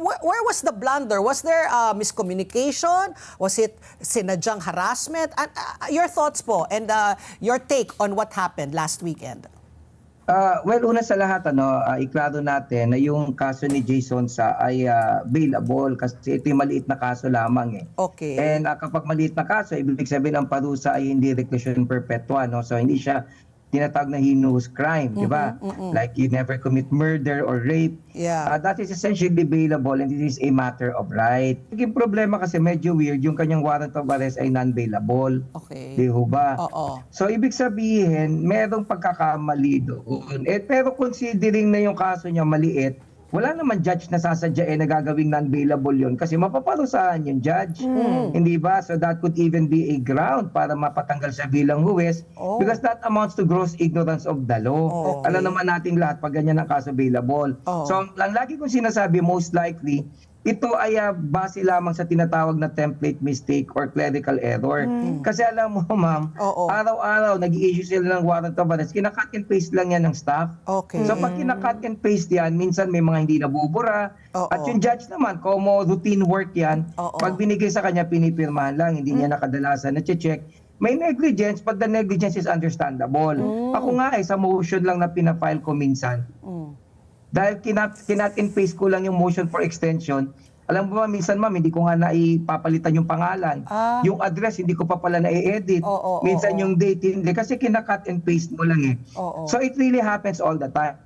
where was the blunder? Was there miscommunication? Was it sinadyang harassment? Your thoughts po and your take on what happened last weekend. Well, una sa lahat, iklaro natin na yung kaso ni Jason sa ay bailable kasi ito yung maliit na kaso lamang eh. Okay. And kapag maliit na kaso, ibig sabihin ang parusa ay hindi reclusion perpetua, no? So hindi siya tinatawag na heinous crime, di ba? Like you never commit murder or rape. Yeah. That is essentially bailable and it is a matter of right. Yung problema kasi medyo weird, yung kanyang warrant of arrest ay non-bailable. Okay. Di ho ba? Oo. So ibig sabihin, merong pagkakamali doon. Pero considering na yung kaso niya maliit, wala naman judge na sasadyain na gagawing non-bailable yun kasi mapaparusahan yung judge. Hindi ba? So that could even be a ground para mapatanggal siya bilang huwes because that amounts to gross ignorance of the law. Okay. Alam naman nating lahat pag ganyan ang kaso bailable. So ang lagi kong sinasabi, most likely, ito ay base lamang sa tinatawag na template mistake or clerical error. Kasi alam mo, ma'am, araw-araw nag-i-issue sila ng warrant of arrest. Kina-cut and paste lang yan ng staff. Okay. So pag kina-cut and paste yan, minsan may mga hindi nabubura. At yung judge naman, como routine work yan, pag binigay sa kanya, pinipirmahan lang, hindi niya nakadalasan na check. May negligence, but the negligence is understandable. Ako nga sa motion lang na pinafile ko minsan, dahil kinat and paste ko lang yung motion for extension, alam mo ba, minsan ma'am, hindi ko nga naipapalitan yung pangalan. Yung address, hindi ko pa pala na-edit. Minsan yung date, hindi. Kasi kina-cut and paste mo lang eh. So it really happens all the time.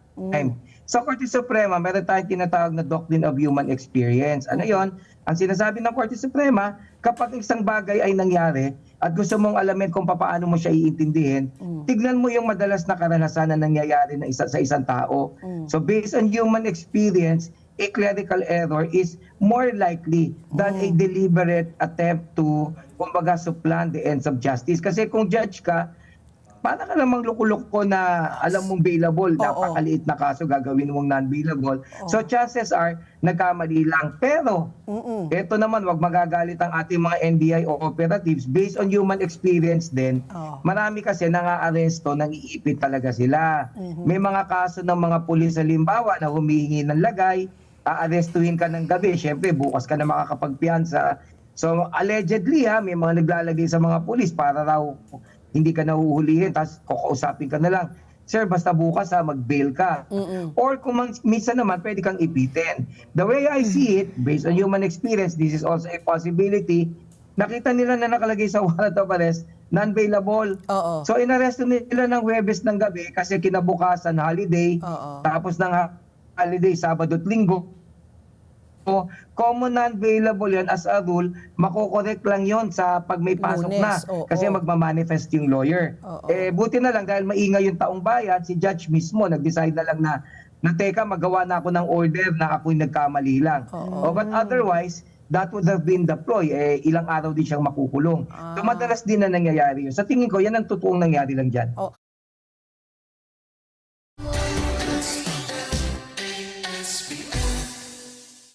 Sa Korte Suprema, meron tayong tinatawag na Doctrine of Human Experience. Ano yon? Ang sinasabi ng Korte Suprema, kapag isang bagay ay nangyari at gusto mong alamin kung paano mo siya iintindihin, tignan mo yung madalas na karanasan na nangyayari na sa isang tao. So based on human experience, a clerical error is more likely than a deliberate attempt to, kumbaga, supplant the ends of justice. Kasi kung judge ka, paano ka namang lukuloko na alam mong bailable, napakaliit na kaso gagawin mong non-bailable. So chances are, nagkamali lang. Pero, eto naman, wag magagalit ang ating mga NBI o operatives. Based on human experience din, marami kasi nang-aaresto, nang-iipit talaga sila. May mga kaso ng mga pulis halimbawa na humihingi ng lagay, aarestuhin ka ng gabi, syempre bukas ka na makakapagpiyansa. So allegedly may mga naglalagay sa mga pulis para raw hindi ka nahuhulihin, tapos kukausapin ka na lang, sir, basta bukas mag-bail ka. Or kung minsan naman, pwede kang ipitin. The way I see it, based on human experience, this is also a possibility, nakita nila na nakalagay sa warrant of arrest, non-bailable. So inaresto nila ng Huwebes ng gabi kasi kinabukasan holiday, tapos ng holiday, Sabado at Linggo. So, common non-bailable yan as a rule, makokorek lang yon sa pag may pasok na. Kasi magmamanifest yung lawyer. Buti na lang dahil maingay yung taong bayan, si judge mismo nag-decide na lang na teka, magawa na ako ng order na ako'y nagkamali lang. But otherwise, that would have been the ploy. Ilang araw din siyang makukulong. So madalas din na nangyayari yun. Sa tingin ko, yan ang totoong nangyari lang dyan.